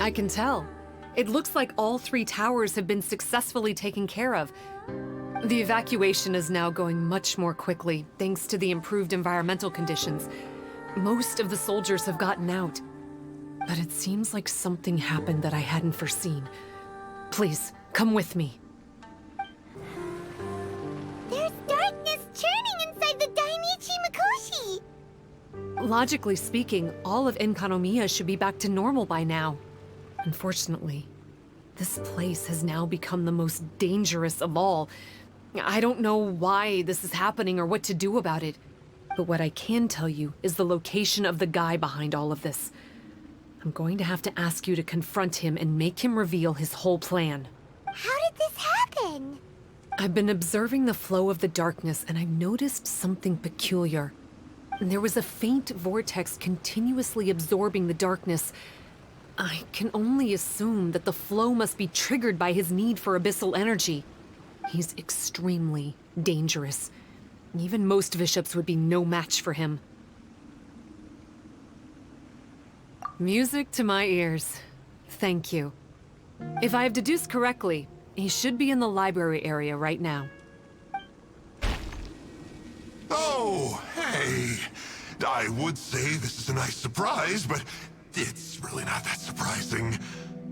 I can tell. It looks like all 3 towers have been successfully taken care of. The evacuation is now going much more quickly, thanks to the improved environmental conditions. Most of the soldiers have gotten out. But it seems like something happened that I hadn't foreseen. Please, come with me. There's darkness churning inside the Dainichi Mikoshi! Logically speaking, all of Enkanomiya should be back to normal by now. Unfortunately, this place has now become the most dangerous of all. I don't know why this is happening or what to do about it. But what I can tell you is the location of the guy behind all of this. I'm going to have to ask you to confront him and make him reveal his whole plan. How did this happen? I've been observing the flow of the darkness and I've noticed something peculiar. There was a faint vortex continuously absorbing the darkness. I can only assume that the flow must be triggered by his need for abyssal energy. He's extremely dangerous. Even most vishaps would be no match for him. Music to my ears. Thank you. If I have deduced correctly, he should be in the library area right now. Oh, hey! I would say this is a nice surprise, but it's really not that surprising.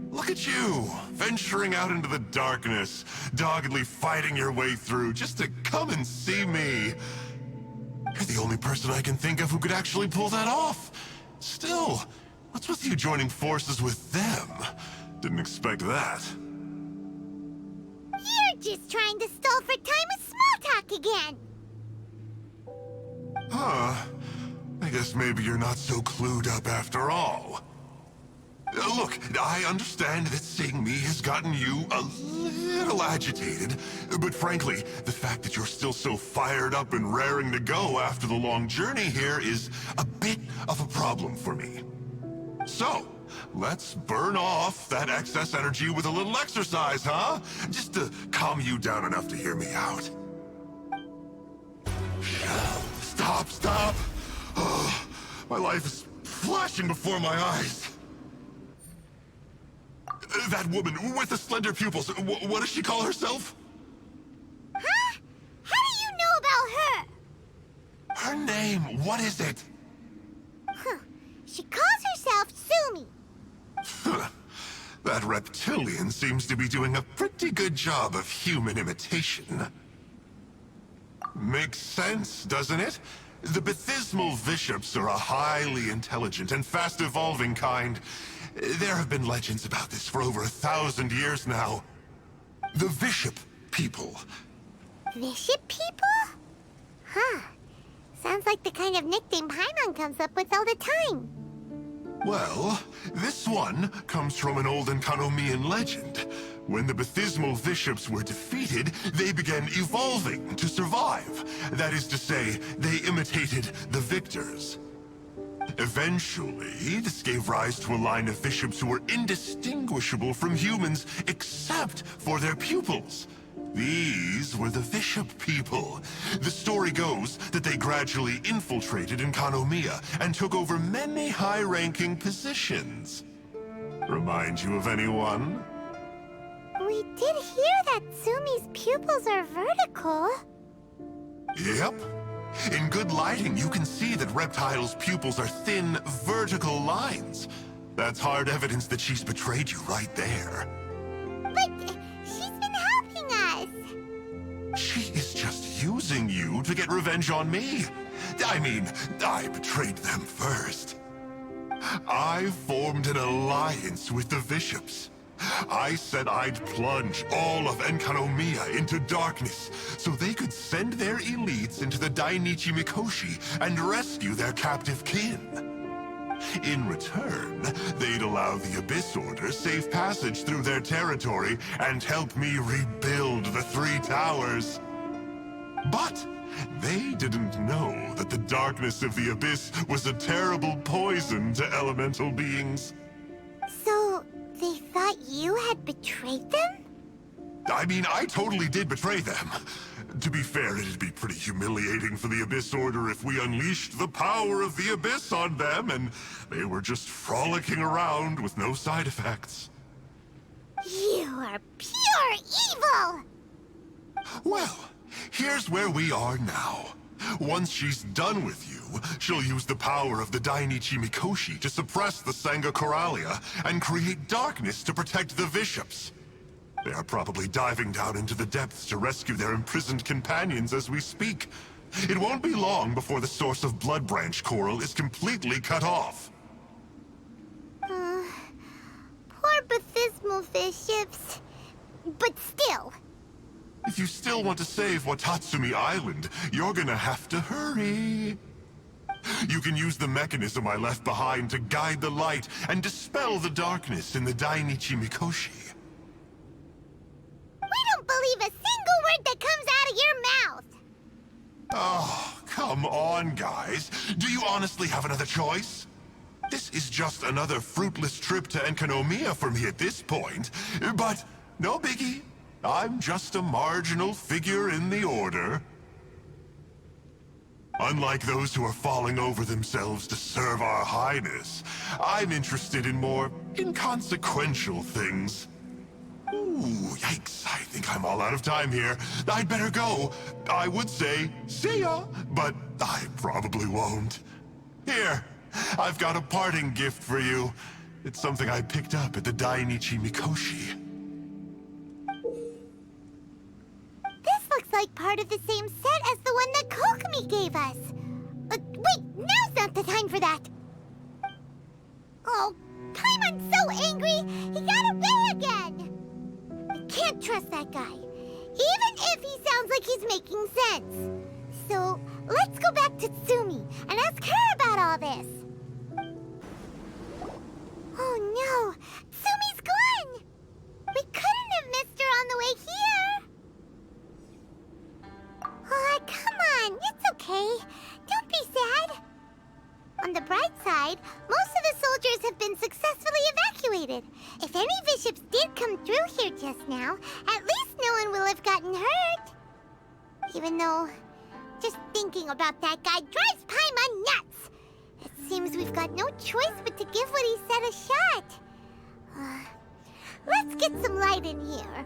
Look at you, venturing out into the darkness, doggedly fighting your way through just to come and see me. You're the only person I can think of who could actually pull that off. Still, what's with you joining forces with them? Didn't expect that. You're just trying to stall for time with small talk again! Huh. I guess maybe you're not so clued up after all. Look, I understand that seeing me has gotten you a little agitated, but frankly, the fact that you're still so fired up and raring to go after the long journey here is a bit of a problem for me. So, let's burn off that excess energy with a little exercise, huh? Just to calm you down enough to hear me out. Stop! Oh, my life is flashing before my eyes. That woman with the slender pupils, what does she call herself? Huh? How do you know about her? Her name, what is it? Huh. She calls herself Tsumi. That reptilian seems to be doing a pretty good job of human imitation. Makes sense, doesn't it? The Baptismal Vishaps are a highly intelligent and fast-evolving kind. There have been legends about this for over 1,000 years now. The Vishap people. Bishop people? Huh. Sounds like the kind of nickname Paimon comes up with all the time. Well, this one comes from an old Enkanomiyan legend. When the Baptismal Vishaps were defeated, they began evolving to survive. That is to say, they imitated the victors. Eventually, this gave rise to a line of Vishaps who were indistinguishable from humans except for their pupils. These were the Vishap people. The story goes that they gradually infiltrated Enkanomiya and took over many high-ranking positions. Remind you of anyone? We did hear that Tsumi's pupils are vertical. Yep. In good lighting, you can see that Reptile's pupils are thin, vertical lines. That's hard evidence that she's betrayed you right there. But she's been helping us. She is just using you to get revenge on me. I mean, I betrayed them first. I formed an alliance with the Vishaps. I said I'd plunge all of Enkanomiya into darkness so they could send their elites into the Dainichi Mikoshi and rescue their captive kin. In return, they'd allow the Abyss Order safe passage through their territory and help me rebuild the 3 towers. But they didn't know that the darkness of the Abyss was a terrible poison to elemental beings. So, they thought you had betrayed them? I mean, I totally did betray them. To be fair, it'd be pretty humiliating for the Abyss Order if we unleashed the power of the Abyss on them and they were just frolicking around with no side effects. You are pure evil! Well, here's where we are now. Once she's done with you, she'll use the power of the Dainichi Mikoshi to suppress the Sangha Coralia and create darkness to protect the vishaps. They are probably diving down into the depths to rescue their imprisoned companions as we speak. It won't be long before the source of Blood Branch Coral is completely cut off. Poor Bathismal vishaps. But still. If you still want to save Watatsumi Island, you're gonna have to hurry. You can use the mechanism I left behind to guide the light and dispel the darkness in the Dainichi Mikoshi. We don't believe a single word that comes out of your mouth! Oh, come on, guys. Do you honestly have another choice? This is just another fruitless trip to Enkanomiya for me at this point. But no biggie. I'm just a marginal figure in the Order. Unlike those who are falling over themselves to serve our Highness, I'm interested in more inconsequential things. Ooh, yikes. I think I'm all out of time here. I'd better go. I would say, see ya, but I probably won't. Here, I've got a parting gift for you. It's something I picked up at the Dainichi Mikoshi. This looks like part of the same set as the one that Kokomi gave us. Wait, now's not the time for that. Oh, Paimon's so angry, he got away again. I can't trust that guy, even if he sounds like he's making sense. So, let's go back to Tsumi and ask her about all this. Oh no, Tsumi's gone! We couldn't have missed her on the way here. Oh, come on, it's okay. Don't be sad. On the bright side, most of the soldiers have been successfully evacuated. If any vishaps did come through here just now, at least no one will have gotten hurt. Even though, just thinking about that guy drives Paimon nuts. It seems we've got no choice but to give what he said a shot. Let's get some light in here.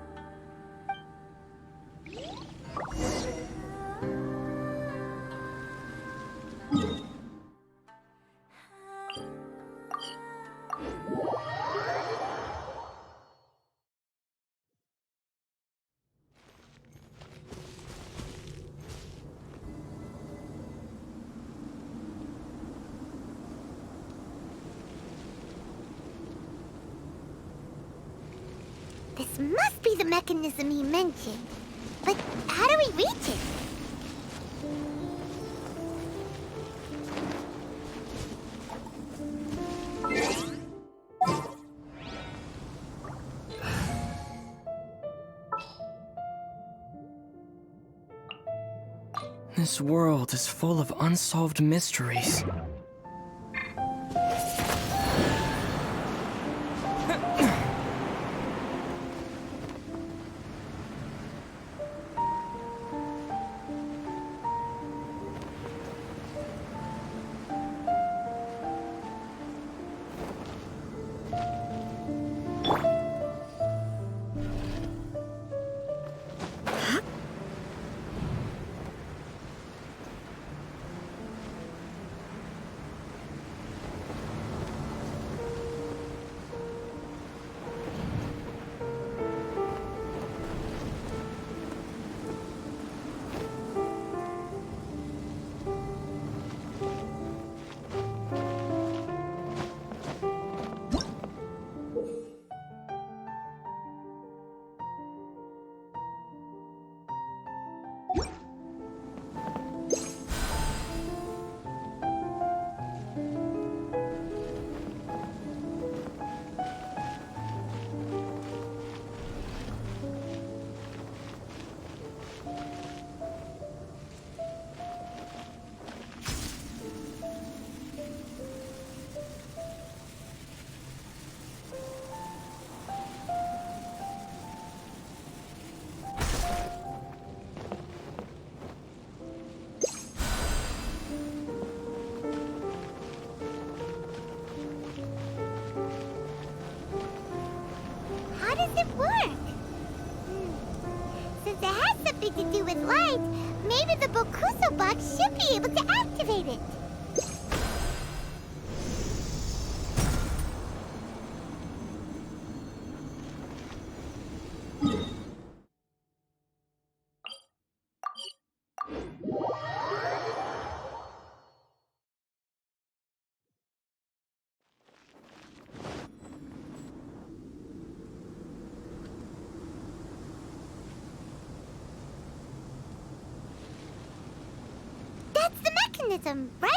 This must be the mechanism he mentioned. But how do we reach it? This world is full of unsolved mysteries. how does it work? Since it has something to do with light, maybe the Bokuso box should be able to activate it. That's the mechanism, right?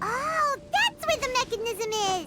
Oh, that's where the mechanism is!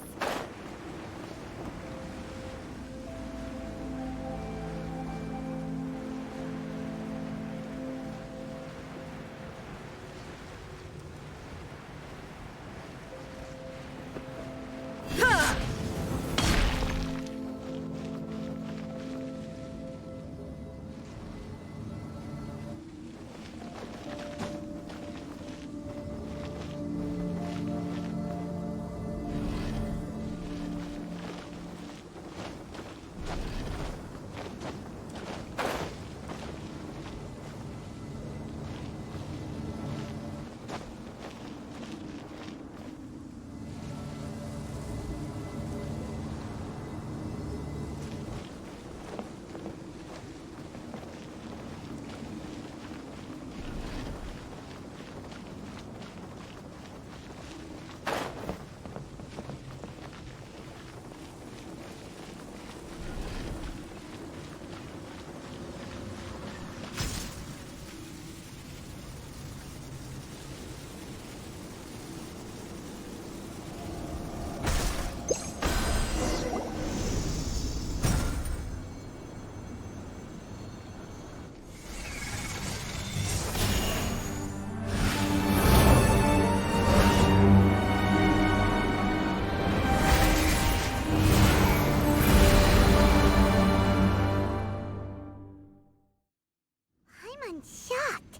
Shocked.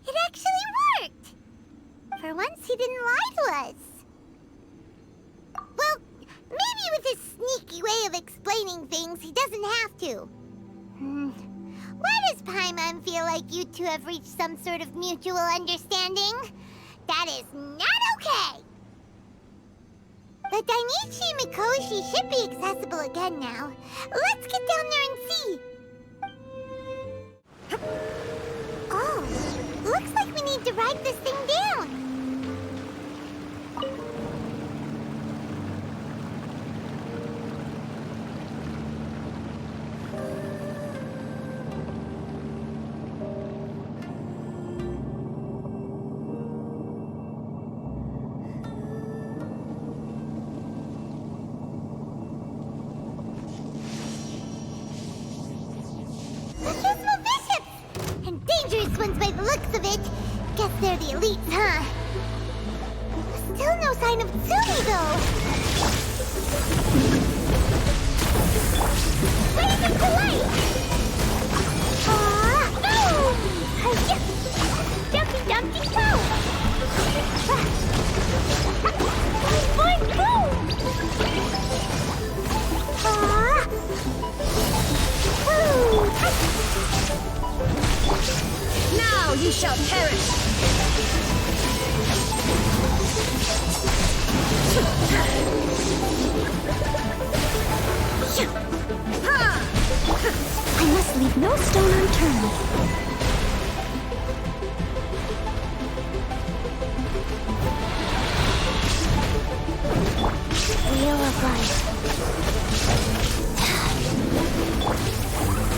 It actually worked! For once, he didn't lie to us. Well, maybe with his sneaky way of explaining things, he doesn't have to. Why does Paimon feel like you two have reached some sort of mutual understanding? That is not okay! The Dainichi Mikoshi should be accessible again now. Let's get down there and see. Oh, looks like we need to ride this thing down. ones by the looks of it. Guess they're the elites, huh? Still no sign of Tsumi, though. Raising to light! Boom! Hiya! Dumpty dumpty toe! Boing boom! Woo! Now you shall perish! I must leave no stone unturned. Wheel of life.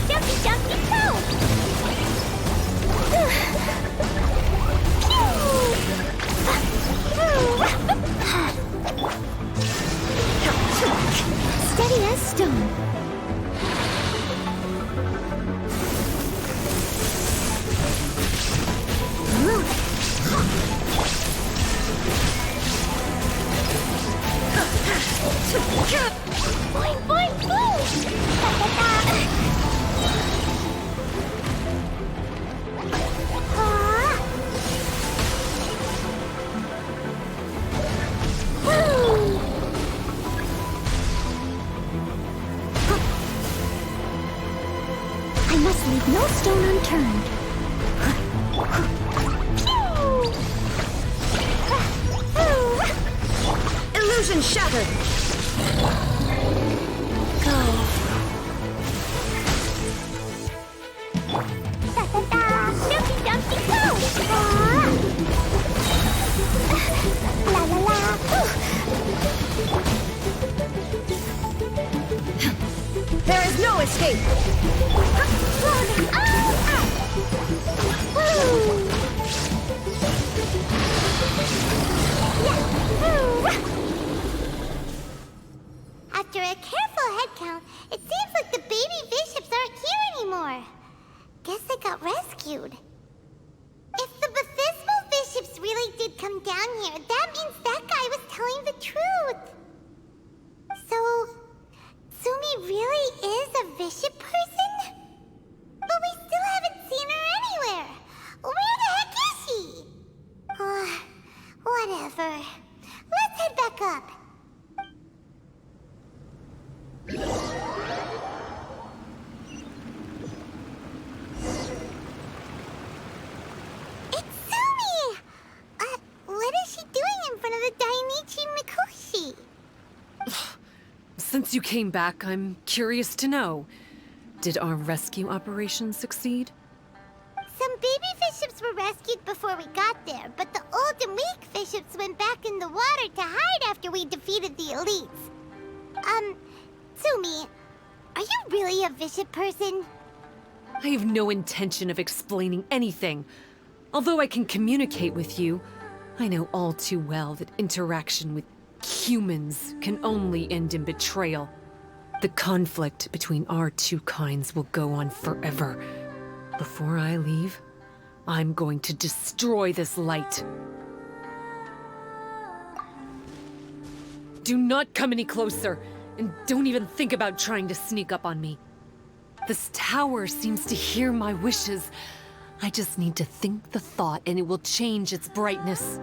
Jumpy, jumpy, toe! Steady as stone. Boing, boing, boom! I must leave no stone unturned. Illusion shattered! Go. Da-da-da! Dumpty dumpty go! La la la! There is no escape! After a careful head count, it seems like the baby vishaps aren't here anymore. Guess they got rescued. If the Baptismal vishaps really did come down here, that means that guy was telling the truth. So, Tsumi really is a bishop person? But we still haven't seen her anywhere. Where the heck is she? Whatever. Let's head back up. It's Tsumi! What is she doing in front of the Dainichi Mikoshi? Since you came back, I'm curious to know. Did our rescue operation succeed? Some baby vishaps were rescued before we got there, but the old and weak vishaps went back in the water to hide after we defeated the elites. Tsumi, are you really a bishop person? I have no intention of explaining anything. Although I can communicate with you, I know all too well that interaction with humans can only end in betrayal. The conflict between our two kinds will go on forever. Before I leave, I'm going to destroy this light. Do not come any closer, and don't even think about trying to sneak up on me. This tower seems to hear my wishes. I just need to think the thought and it will change its brightness.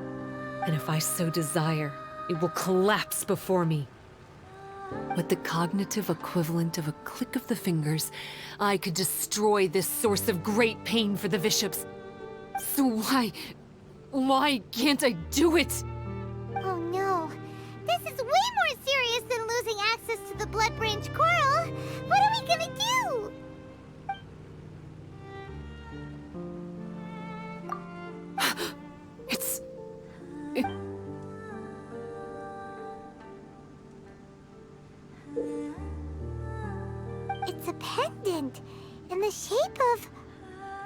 And if I so desire, it will collapse before me. With the cognitive equivalent of a click of the fingers, I could destroy this source of great pain for the vishaps. So why can't I do it? Oh no. This is way more serious than losing access to the Blood Branch Coral. What are we gonna do? It's a pendant in the shape of...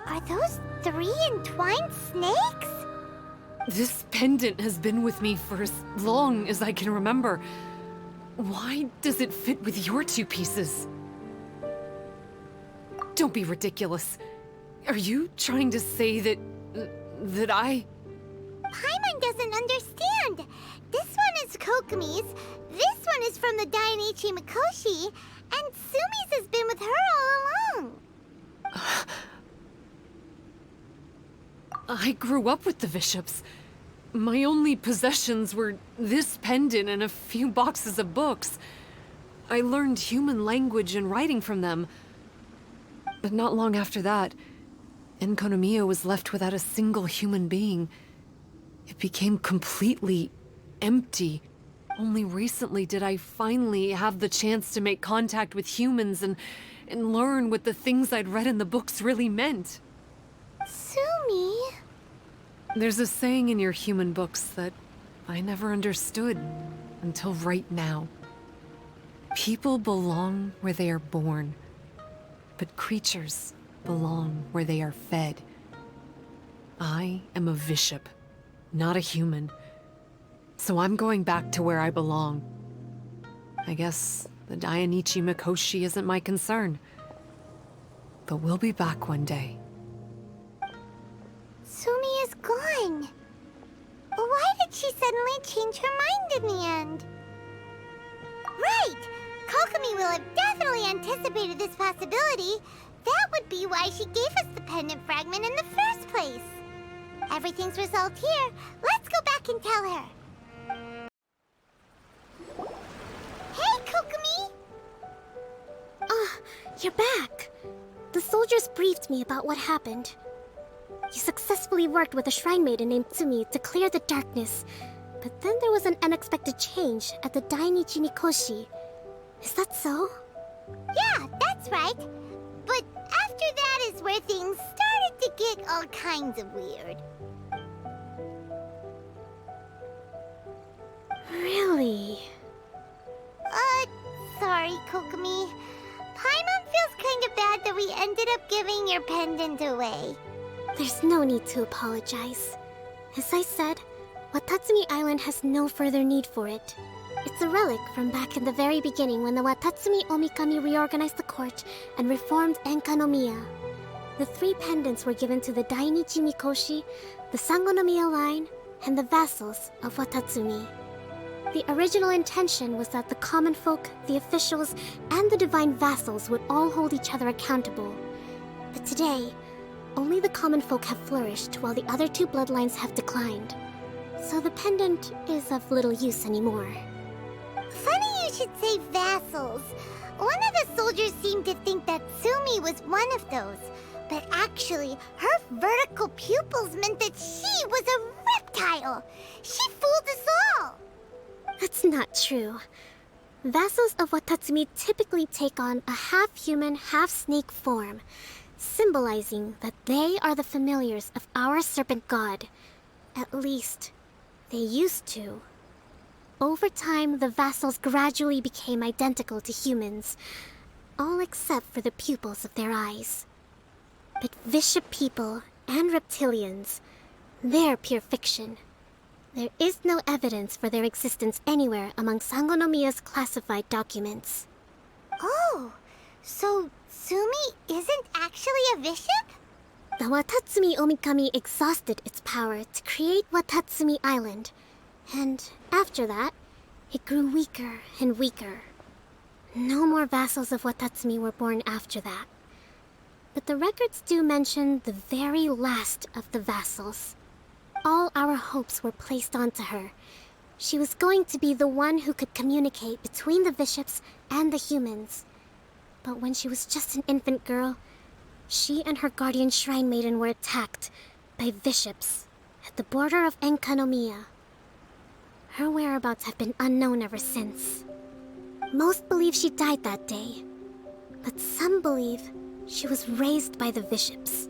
Are those 3 entwined snakes? This pendant has been with me for as long as I can remember. Why does it fit with your 2 pieces? Don't be ridiculous. Are you trying to say that... that I... Paimon doesn't understand. This one is Kokomi's, this one is from the Dainichi Mikoshi, and Tsumi's has been with her all along. I grew up with the Vishaps. My only possessions were this pendant and a few boxes of books. I learned human language and writing from them. But not long after that, Enkanomiya was left without a single human being. It became completely empty. Only recently did I finally have the chance to make contact with humans and learn what the things I'd read in the books really meant. Tsumi? There's a saying in your human books that I never understood until right now. People belong where they are born, but creatures belong where they are fed. I am a Vishap, not a human. So I'm going back to where I belong. I guess the Dainichi Mikoshi isn't my concern. But we'll be back one day. Tsumi is gone. Why did she suddenly change her mind in the end? Right! Kokomi will have definitely anticipated this possibility. That would be why she gave us the pendant fragment in the first place. Everything's resolved here. Let's go back and tell her. Hey, Kokomi! You're back. The soldiers briefed me about what happened. You successfully worked with a shrine maiden named Tsumi to clear the darkness, but then there was an unexpected change at the Dainichi Mikoshi. Is that so? Yeah, that's right. But after that is where things started to get all kinds of weird. Really? Sorry, Kokomi. Paimon feels kinda bad that we ended up giving your pendant away. There's no need to apologize. As I said, Watatsumi Island has no further need for it. It's a relic from back in the very beginning when the Watatsumi Omikami reorganized the court and reformed Enkanomiya. The 3 pendants were given to the Dainichi Mikoshi, the Sangonomiya line, and the vassals of Watatsumi. The original intention was that the common folk, the officials, and the divine vassals would all hold each other accountable. But today, only the common folk have flourished while the other 2 bloodlines have declined. So the pendant is of little use anymore. Funny you should say vassals. One of the soldiers seemed to think that Tsumi was one of those. But actually, her vertical pupils meant that she was a reptile. She fooled us all. That's not true. Vassals of Watatsumi typically take on a half-human, half-snake form, symbolizing that they are the familiars of our serpent god. At least, they used to. Over time, the vassals gradually became identical to humans, all except for the pupils of their eyes. But Vishap people and reptilians, they're pure fiction. There is no evidence for their existence anywhere among Sangonomiya's classified documents. Oh, so Tsumi isn't actually a Bishop? The Watatsumi Omikami exhausted its power to create Watatsumi Island, and after that, it grew weaker and weaker. No more vassals of Watatsumi were born after that. But the records do mention the very last of the vassals. All our hopes were placed onto her. She was going to be the one who could communicate between the Vishaps and the humans. But when she was just an infant girl, she and her guardian shrine maiden were attacked by Vishaps at the border of Enkanomiya. Her whereabouts have been unknown ever since. Most believe she died that day, but some believe she was raised by the Vishaps.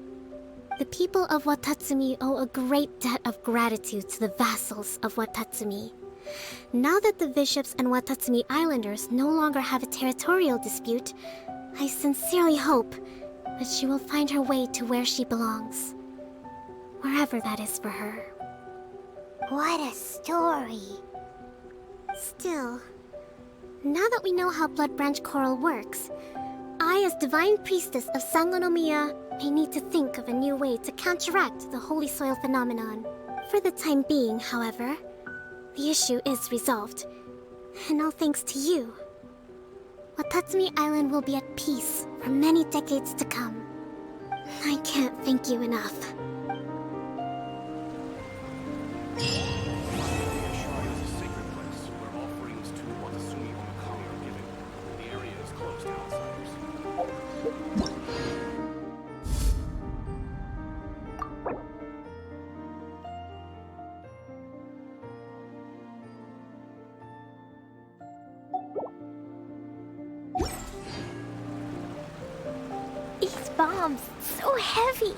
The people of Watatsumi owe a great debt of gratitude to the vassals of Watatsumi. Now that the Vishaps and Watatsumi Islanders no longer have a territorial dispute, I sincerely hope that she will find her way to where she belongs. Wherever that is for her. What a story. Still, now that we know how Blood Branch Coral works, I, as Divine Priestess of Sangonomiya, may need to think of a new way to counteract the holy soil phenomenon. For the time being, however, the issue is resolved, and all thanks to you. Watatsumi Island will be at peace for many decades to come. I can't thank you enough. The shrine is a sacred place where offerings to Watasumi Omikami are given. The area is closed to outsiders. These bombs, so heavy.